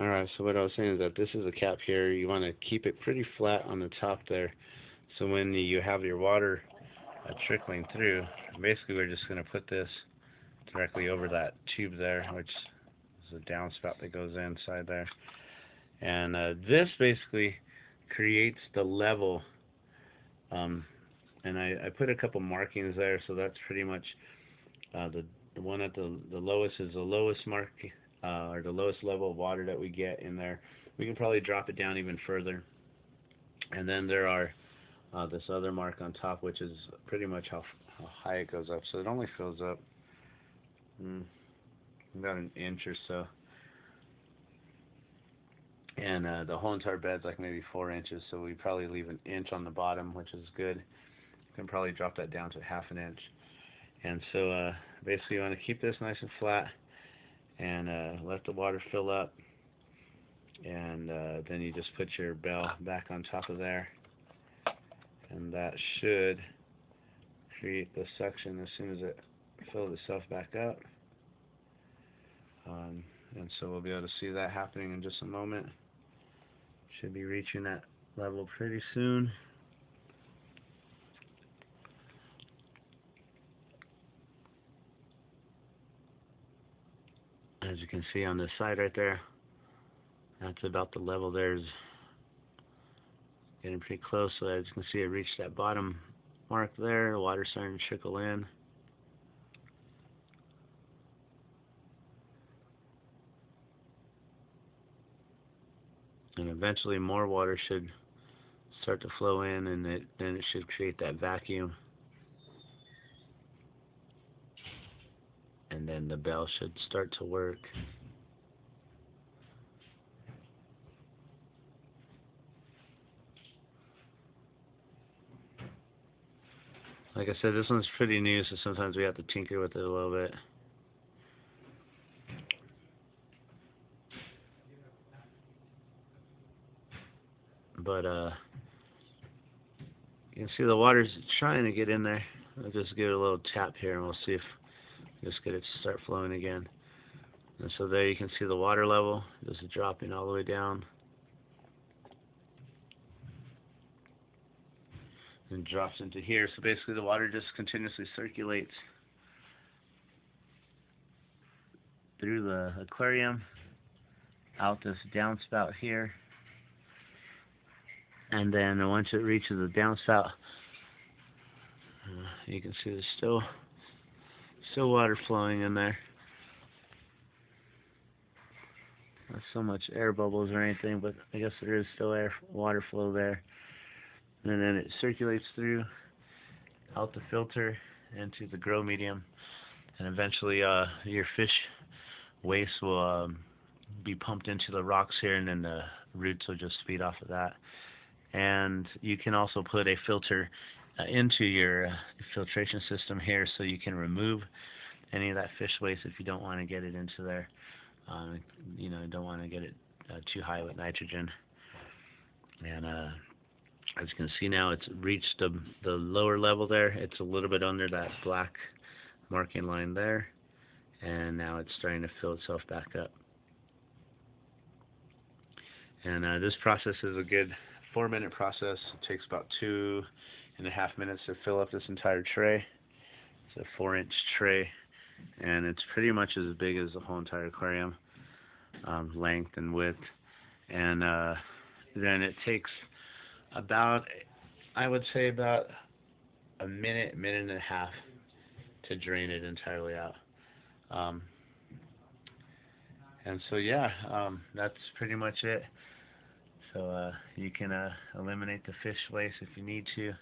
Alright, so what I was saying is that this is a cap here. You want to keep it pretty flat on the top there. So when you have your water trickling through, basically we're just going to put this directly over that tube there, which is a downspout that goes inside there. And this basically creates the level. And I put a couple markings there, so that's pretty much the one at the lowest is the lowest mark, or the lowest level of water that we get in there. We can probably drop it down even further. And then there are this other mark on top, which is pretty much how high it goes up. So it only fills up about an inch or so. And the whole entire bed's like maybe 4 inches, so we probably leave an inch on the bottom, which is good. You can probably drop that down to half an inch. And so basically you want to keep this nice and flat and let the water fill up. And then you just put your bell back on top of there. And that should create the suction as soon as it fills itself back up. And so we'll be able to see that happening in just a moment. Should be reaching that level pretty soon. As you can see on this side right there, that's about the level. There's getting pretty close, so as you can see it reached that bottom mark there. The water's starting to trickle in. And eventually more water should start to flow in, and then it should create that vacuum. And then the bell should start to work. Like I said, this one's pretty new, so sometimes we have to tinker with it a little bit. But you can see the water's trying to get in there. I'll just give it a little tap here and we'll see if we just get it to start flowing again. And so there you can see the water level just dropping all the way down. And drops into here. So basically the water just continuously circulates through the aquarium, out this downspout here. And then once it reaches the downspout, you can see there's still water flowing in there. Not so much air bubbles or anything, but I guess there is still water flow there. And then it circulates through, out the filter, into the grow medium. And eventually your fish waste will be pumped into the rocks here, and then the roots will just feed off of that. And you can also put a filter into your filtration system here, so you can remove any of that fish waste if you don't want to get it into there. You know, don't want to get it too high with nitrogen. And as you can see now, it's reached the lower level there. It's a little bit under that black marking line there, and now it's starting to fill itself back up. And this process is a good 4-minute process. It takes about 2.5 minutes to fill up this entire tray. It's a 4-inch tray, and it's pretty much as big as the whole entire aquarium, length and width. And then it takes about, I would say about a minute and a half to drain it entirely out. And so yeah, that's pretty much it. So you can eliminate the fish waste if you need to.